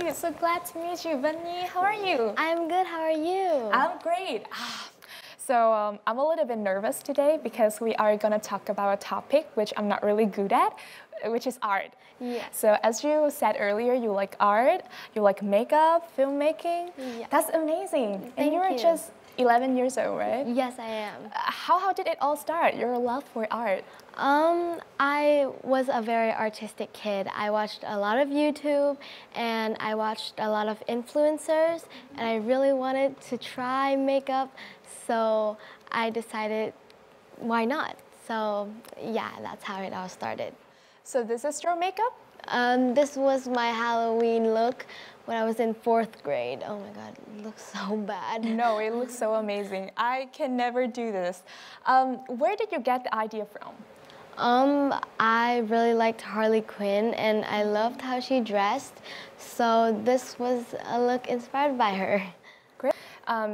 you. So glad to meet you, Vân Nhi. How are you? I'm good. How are you? I'm great. So I'm a little bit nervous today because we are going to talk about a topic which I'm not really good at, which is art. Yeah. So as you said earlier, you like art, you like makeup, filmmaking. Yeah. That's amazing. Thank you're you. just 11 years old, right? Yes, I am. How did it all start, your love for art? I was a very artistic kid. I watched a lot of YouTube and I watched a lot of influencers, and I really wanted to try makeup, so I decided, why not? So yeah, that's how it all started. So this is your makeup? This was my Halloween look when I was in 4th grade. Oh my God, it looks so bad. No, it looks so amazing. I can never do this. Where did you get the idea from? I really liked Harley Quinn and I loved how she dressed, so this was a look inspired by her. Great.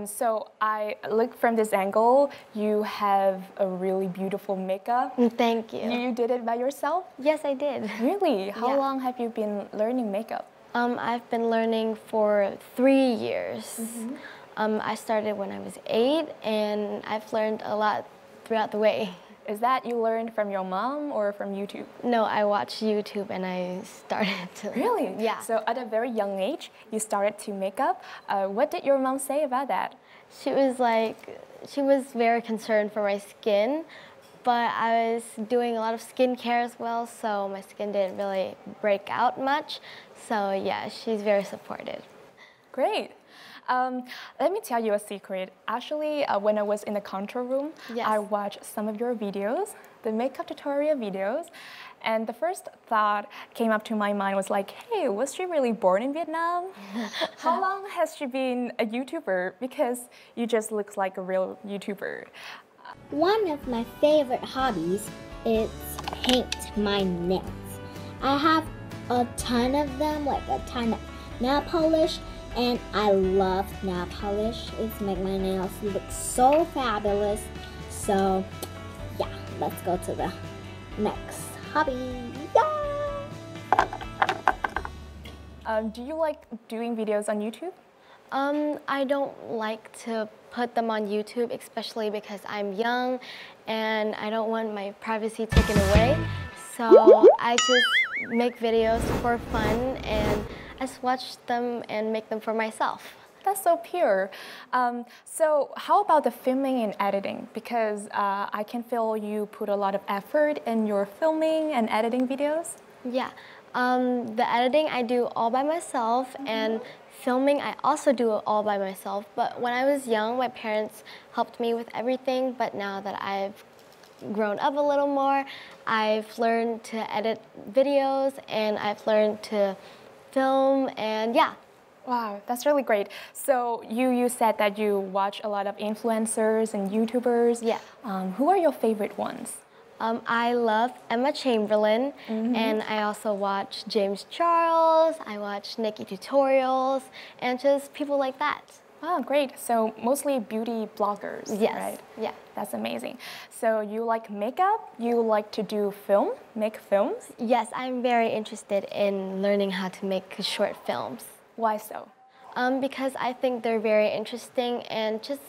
So I look from this angle, you have a really beautiful makeup. Thank you. You did it by yourself? Yes, I did. Really? How Yeah. long have you been learning makeup? I've been learning for 3 years. I started when I was 8 and I've learned a lot throughout the way. Is that you learned from your mom or from YouTube? No, I watched YouTube and I started to... Really? Yeah. So at a very young age, you started to make up. What did your mom say about that? She was very concerned for my skin, but I was doing a lot of skincare as well, so my skin didn't really break out much. So yeah, she's very supportive. Great. Let me tell you a secret. Actually, when I was in the control room, Yes. I watched some of your videos, the makeup tutorial videos, and the first thought came up to my mind was like, hey, was she really born in Vietnam? How long has she been a YouTuber? Because you just look like a real YouTuber. One of my favorite hobbies is paint my nails. I have a ton of them, like a ton of nail polish, and I love nail polish. It's make my nails look so fabulous. So yeah, let's go to the next hobby. Yeah! Do you like doing videos on YouTube? I don't like to put them on YouTube, especially because I'm young and I don't want my privacy taken away. So I just make videos for fun and I just watch them and make them for myself. That's so pure. So how about the filming and editing? Because I can feel you put a lot of effort in your filming and editing videos. Yeah, the editing I do all by myself, and filming I also do it all by myself. But when I was young, my parents helped me with everything, but now that I've grown up a little more, I've learned to edit videos and I've learned to film, and yeah. Wow, that's really great. So you said that you watch a lot of influencers and YouTubers. Yeah. Who are your favorite ones? I love Emma Chamberlain, and I also watch James Charles, I watch Nikki tutorials, and just people like that. Wow, great. So mostly beauty bloggers, Yes. right? Yeah. That's amazing. So you like makeup, you like to do make films? Yes, I'm very interested in learning how to make short films. Why so? Because I think they're very interesting and just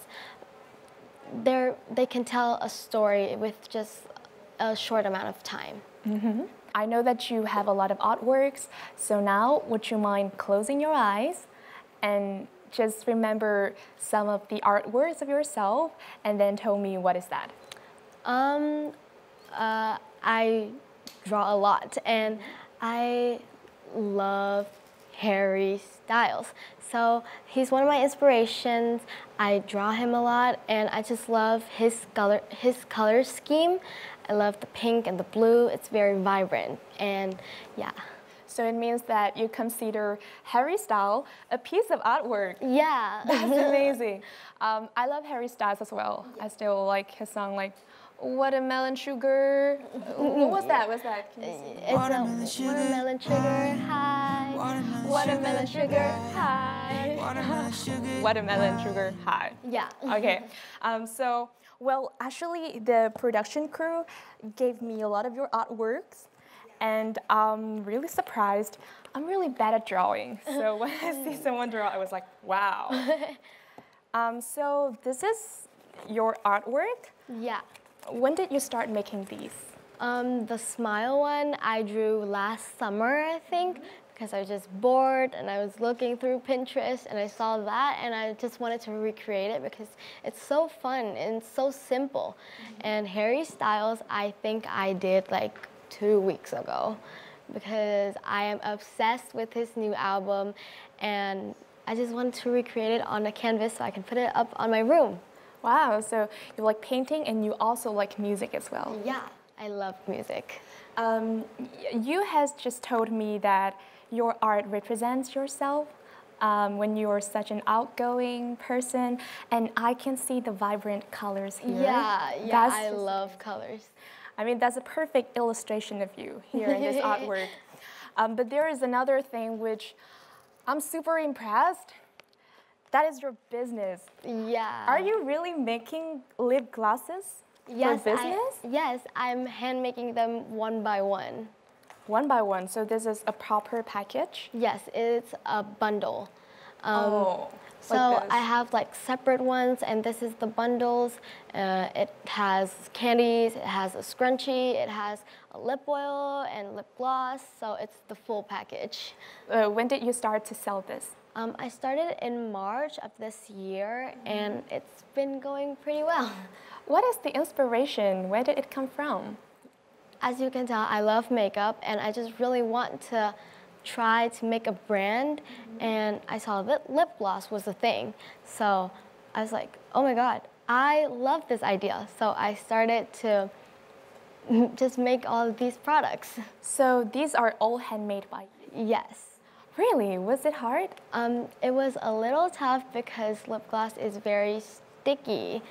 they can tell a story with just a short amount of time. I know that you have a lot of artworks, so now would you mind closing your eyes and just remember some of the artworks of yourself and then tell me what is that? I draw a lot and I love Harry Styles. So he's one of my inspirations. I draw him a lot and I just love his color scheme. I love the pink and the blue. It's very vibrant and yeah. So it means that you consider Harry Styles a piece of artwork. Yeah. That's amazing. I love Harry Styles as well. I still like his song like Watermelon Sugar. What was that? What's that? Can you sing? It's watermelon sugar high. Watermelon sugar high. Watermelon Sugar High. Yeah. Okay. Well, actually, the production crew gave me a lot of your artworks. And I'm really surprised. I'm really bad at drawing. So when I see someone draw, I was like, wow. So this is your artwork? Yeah. When did you start making these? The smile one I drew last summer, I think, because I was just bored and I was looking through Pinterest and I saw that and I just wanted to recreate it because it's so fun and so simple. And Harry Styles, I think I did like 2 weeks ago because I am obsessed with his new album and I just wanted to recreate it on a canvas so I can put it up on my room. Wow, so you like painting and you also like music as well. Yeah, I love music. You has just told me that your art represents yourself when you're such an outgoing person, and I can see the vibrant colors here. Yeah, I love colors. I mean, that's a perfect illustration of you here in this artwork. But there is another thing which I'm super impressed. That is your business. Yeah. Are you really making lip glosses for business? Yes, I'm hand making them one by one. One by one, so this is a proper package? Yes, it's a bundle. So like I have like separate ones, and this is the bundles. It has candies, it has a scrunchie, it has a lip oil and lip gloss, so it's the full package. When did you start to sell this? I started in March of this year, and it's been going pretty well. What is the inspiration? Where did it come from? As you can tell, I love makeup, and I just really want to try to make a brand, and I saw that lip gloss was a thing. So I was like, oh my God, I love this idea. So I started to just make all of these products. So these are all handmade by you? Yes. Really? Was it hard? It was a little tough because lip gloss is very sticky,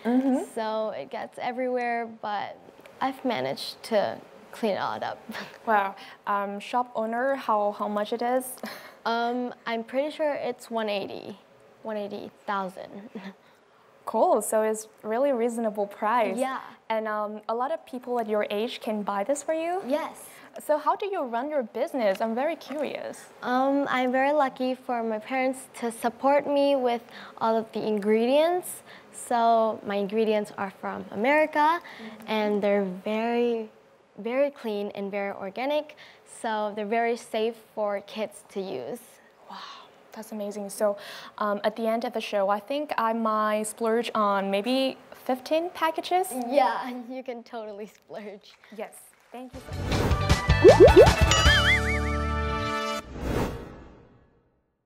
so it gets everywhere, but I've managed to clean it all up. Wow. Shop owner, how much it is? I'm pretty sure it's 180,000. Cool, so it's really reasonable price. Yeah. And a lot of people at your age can buy this for you? Yes. So how do you run your business? I'm very curious. I'm very lucky for my parents to support me with all of the ingredients. So my ingredients are from America, and they're very, very clean and very organic. So they're very safe for kids to use. Wow, that's amazing. So at the end of the show, I think I might splurge on maybe 15 packages. Yeah, you can totally splurge. Yes, thank you so much.